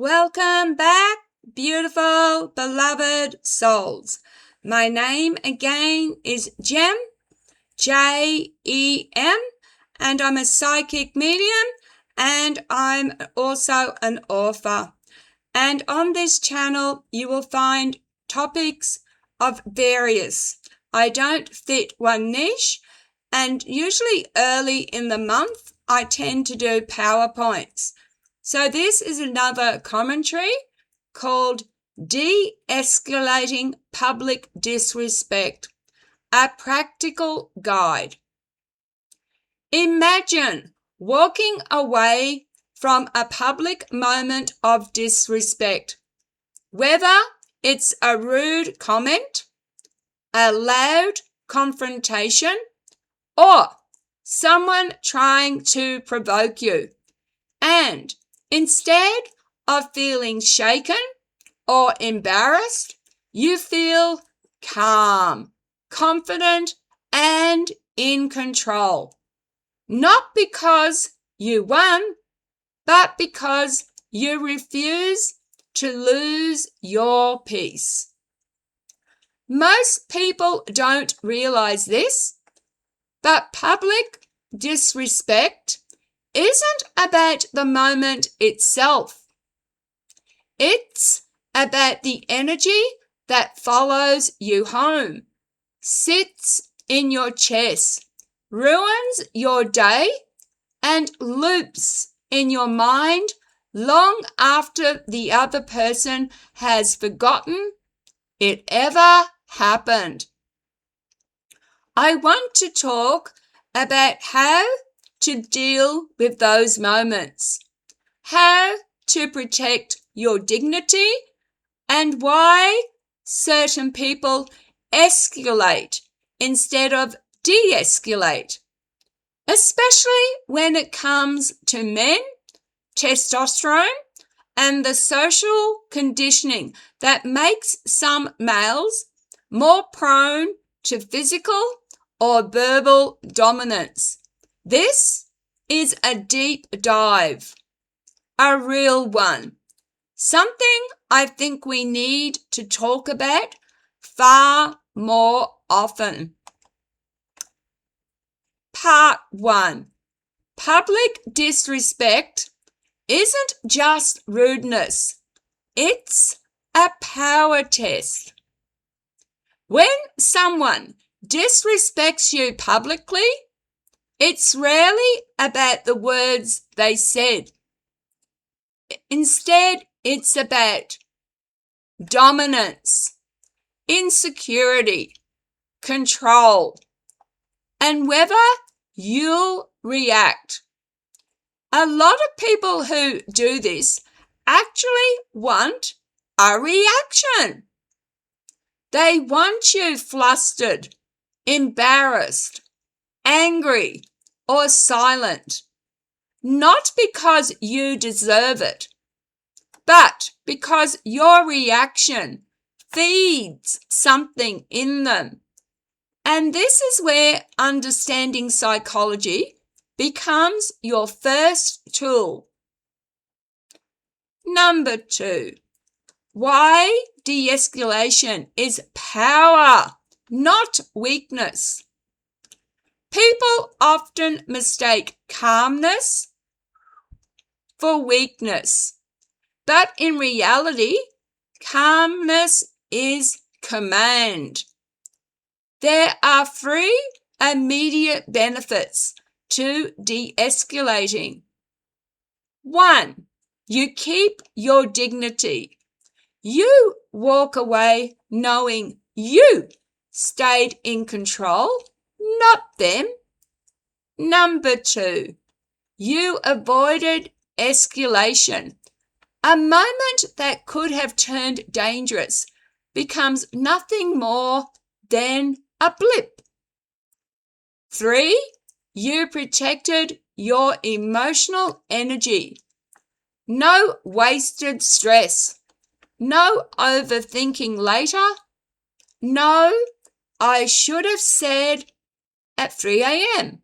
Welcome back, beautiful, beloved souls. My name again is Jem, Jem, and I'm a psychic medium, and I'm also an author. And on this channel, you will find topics of various. I don't fit one niche, and usually early in the month, I tend to do PowerPoints. So this is another commentary called De-escalating public disrespect, a practical guide. Imagine walking away from a public moment of disrespect, whether it's a rude comment, a loud confrontation, or someone trying to provoke you. And instead of feeling shaken or embarrassed, you feel calm, confident, and in control. Not because you won, but because you refuse to lose your peace. Most people don't realize this, but public disrespect isn't about the moment itself. It's about the energy that follows you home, sits in your chest, ruins your day, and loops in your mind long after the other person has forgotten it ever happened. I want to talk about how to deal with those moments, how to protect your dignity, and why certain people escalate instead of de-escalate, especially when it comes to men, testosterone, and the social conditioning that makes some males more prone to physical or verbal dominance. This is a deep dive, a real one, something I think we need to talk about far more often. Part 1. Public disrespect isn't just rudeness, it's a power test. When someone disrespects you publicly, it's rarely about the words they said. Instead, it's about dominance, insecurity, control, and whether you'll react. A lot of people who do this actually want a reaction. They want you flustered, embarrassed, angry, or silent, not because you deserve it, but because your reaction feeds something in them. And this is where understanding psychology becomes your first tool. Number 2, why de-escalation is power, not weakness. People often mistake calmness for weakness, but in reality, calmness is command. There are 3 immediate benefits to de-escalating. 1, you keep your dignity. You walk away knowing you stayed in control, not them. Number 2, you avoided escalation. A moment that could have turned dangerous becomes nothing more than a blip. 3, you protected your emotional energy. No wasted stress. No overthinking later. No, I should have said at 3 a.m.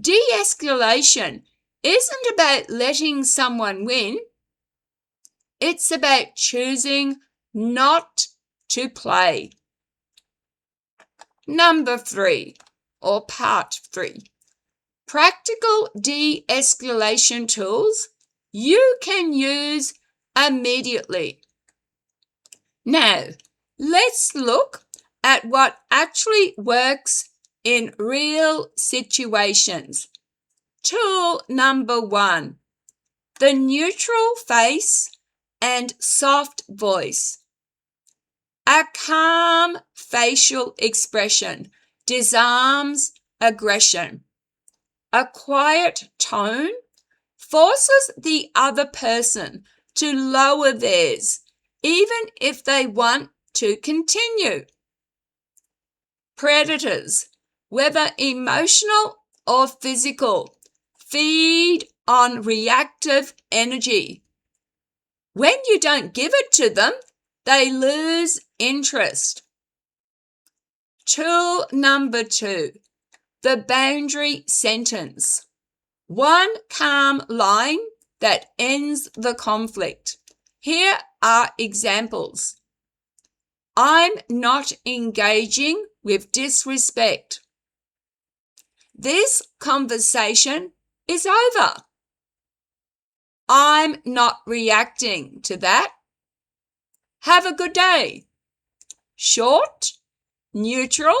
De-escalation isn't about letting someone win. It's about choosing not to play. Number 3, or part 3. Practical de-escalation tools you can use immediately. Now, let's look at what actually works in real situations. Tool number 1, the neutral face and soft voice. A calm facial expression disarms aggression. A quiet tone forces the other person to lower theirs, even if they want to continue. Predators, whether emotional or physical, feed on reactive energy. When you don't give it to them, they lose interest. Tool number 2, the boundary sentence. One calm line that ends the conflict. Here are examples. I'm not engaging with disrespect. This conversation is over. I'm not reacting to that. Have a good day. Short, neutral,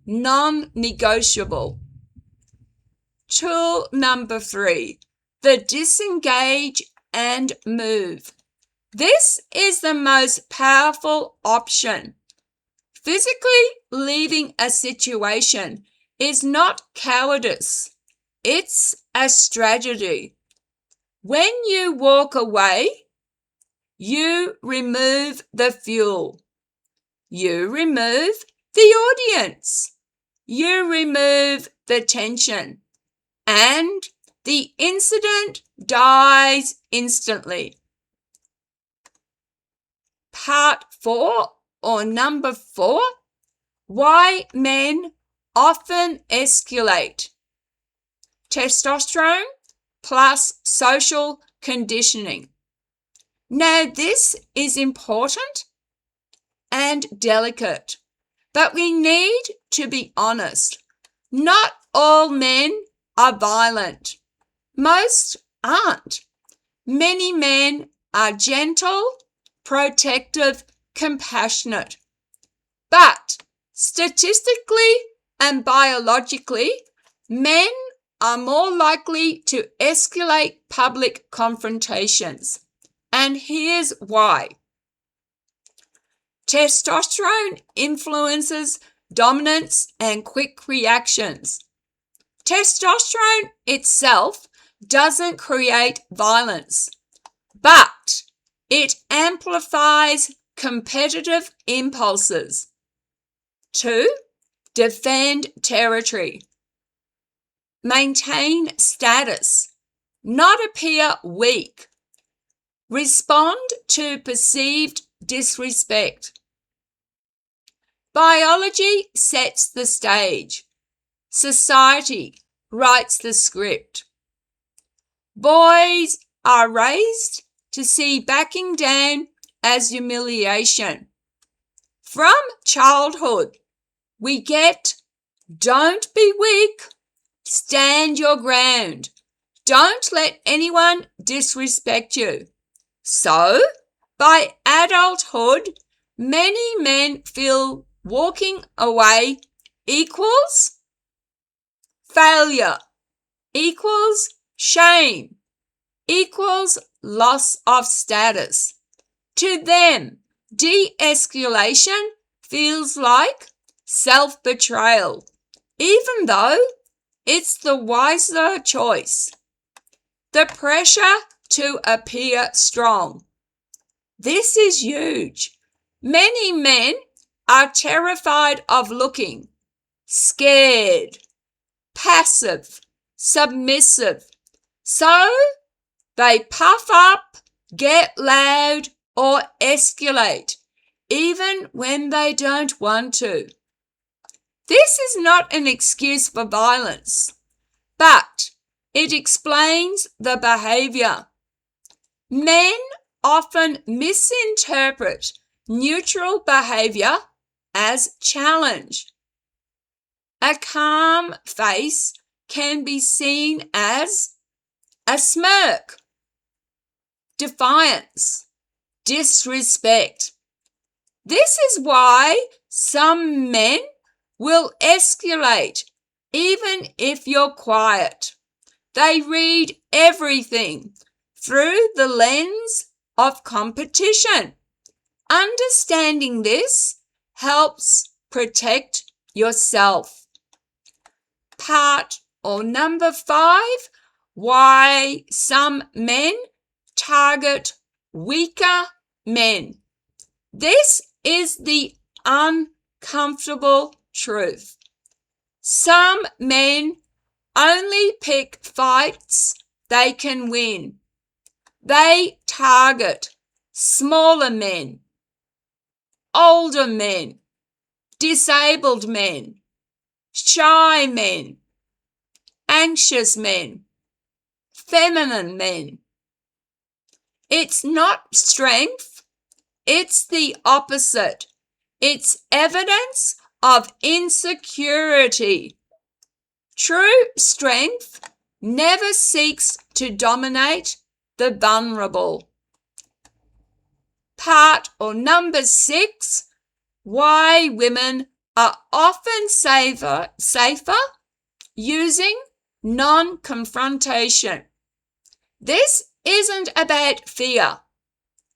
non-negotiable. Tool number 3, the disengage and move. This is the most powerful option. Physically leaving a situation is not cowardice. It's a strategy. When you walk away, you remove the fuel. You remove the audience. You remove the tension. And the incident dies instantly. Part 4, or number 4, why men often escalate. Testosterone plus social conditioning. Now, this is important and delicate, but we need to be honest. Not all men are violent. Most aren't. Many men are gentle, protective, compassionate. But statistically and biologically, men are more likely to escalate public confrontations. And here's why. Testosterone influences dominance and quick reactions. Testosterone itself doesn't create violence, but it amplifies competitive impulses. 2, defend territory. Maintain status, not appear weak. Respond to perceived disrespect. Biology sets the stage. Society writes the script. Boys are raised to see backing down as humiliation. From childhood, we get, don't be weak, stand your ground, don't let anyone disrespect you. So, by adulthood, many men feel walking away equals failure, equals shame, equals loss of status. To them, de-escalation feels like self-betrayal, even though it's the wiser choice. The pressure to appear strong. This is huge. Many men are terrified of looking scared, passive, submissive. So they puff up, get loud, or escalate, even when they don't want to. This is not an excuse for violence, but it explains the behavior. Men often misinterpret neutral behavior as challenge. A calm face can be seen as a smirk, defiance, disrespect. This is why some men will escalate even if you're quiet. They read everything through the lens of competition. Understanding this helps protect yourself. Part or number 5, why some men target weaker men. This is the uncomfortable truth. Some men only pick fights they can win. They target smaller men, older men, disabled men, shy men, anxious men, feminine men. It's not strength, it's the opposite. It's evidence of insecurity. True strength never seeks to dominate the vulnerable. Part or number 6, why women are often safer using non-confrontation. This isn't about fear.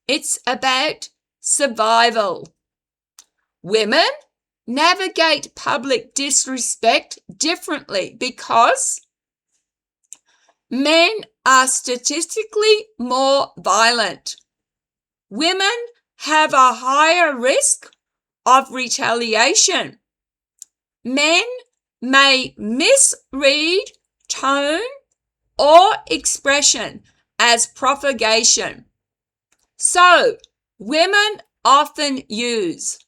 It's about survival. Women navigate public disrespect differently because men are statistically more violent. Women have a higher risk of retaliation. Men may misread tone or expression as provocation. So, women often use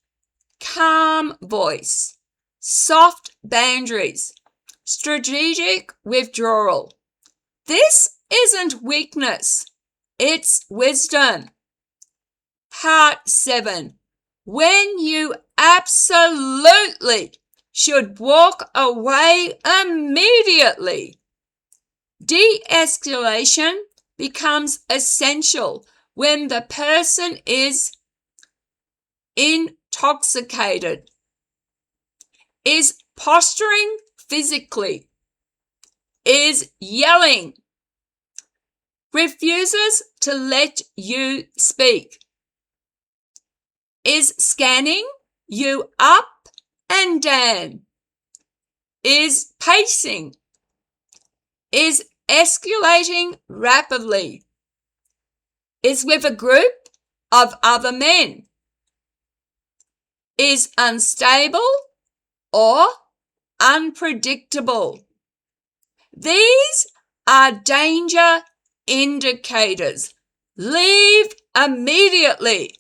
calm voice, soft boundaries, strategic withdrawal. This isn't weakness, it's wisdom. Part 7, when you absolutely should walk away immediately. De-escalation becomes essential when the person is intoxicated, is posturing physically, is yelling, refuses to let you speak, is scanning you up and down, is pacing, is escalating rapidly, is with a group of other men, is unstable or unpredictable. These are danger indicators. Leave immediately.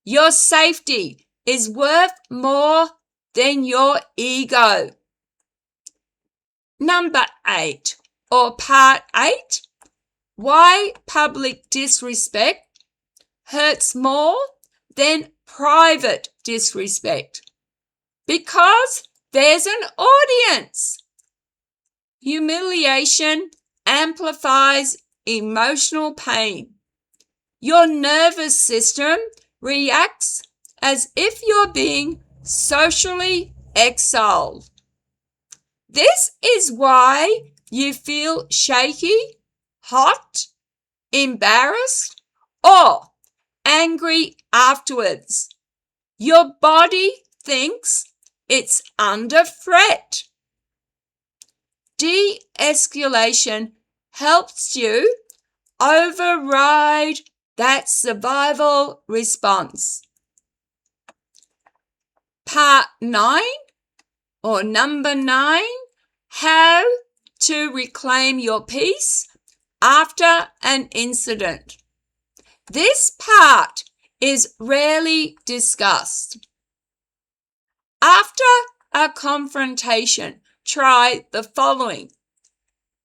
Your safety is worth more than your ego. Number 8, or part 8, why public disrespect hurts more than private disrespect. Because there's an audience. Humiliation amplifies emotional pain. Your nervous system reacts as if you're being socially exiled. This is why you feel shaky, hot, embarrassed, or angry afterwards. Your body thinks it's under threat. De-escalation helps you override that survival response. Part 9, or number 9, how to reclaim your peace after an incident. This part is rarely discussed. After a confrontation, try the following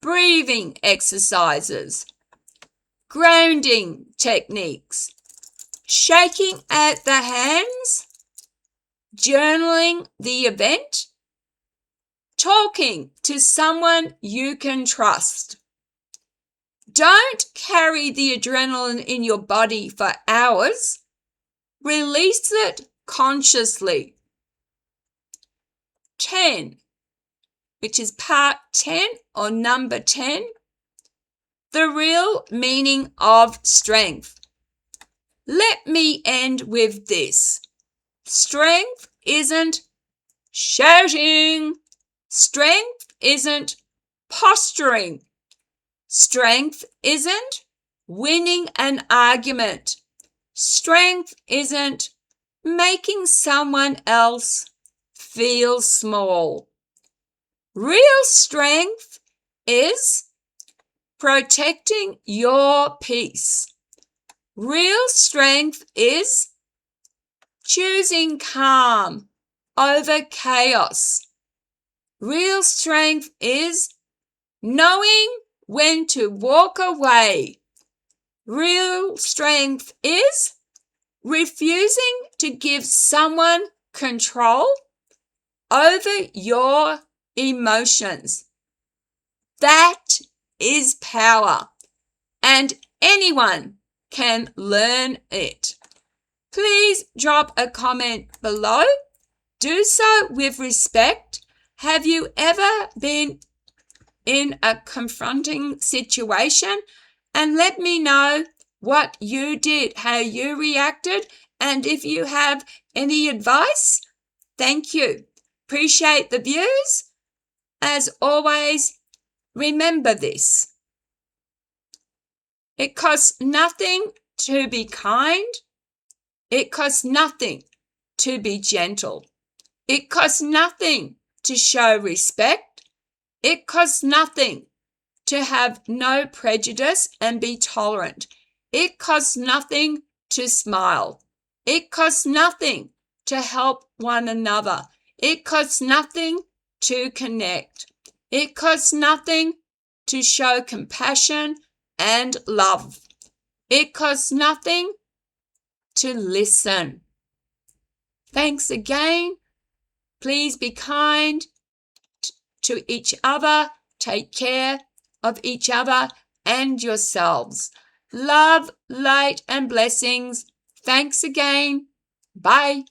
breathing exercises. grounding techniques, shaking out the hands, journaling the event, talking to someone you can trust. Don't carry the adrenaline in your body for hours. Release it consciously. 10, which is part 10 or number 10, the real meaning of strength. Let me end with this. Strength isn't shouting. Strength isn't posturing. Strength isn't winning an argument. Strength isn't making someone else feel small. Real strength is protecting your peace. Real strength is choosing calm over chaos. Real strength is knowing when to walk away. Real strength is refusing to give someone control over your emotions. That is power, and anyone can learn it. Please drop a comment below. Do so with respect. Have you ever been in a confronting situation? And let me know what you did, how you reacted, and if you have any advice. Thank you. Appreciate the views. As always, remember this. It costs nothing to be kind. It costs nothing to be gentle. It costs nothing to show respect. It costs nothing to have no prejudice and be tolerant. It costs nothing to smile. It costs nothing to help one another. It costs nothing to connect. It costs nothing to show compassion and love. It costs nothing to listen. Thanks again. Please be kind to each other. Take care of each other and yourselves. Love, light, and blessings. Thanks again. Bye.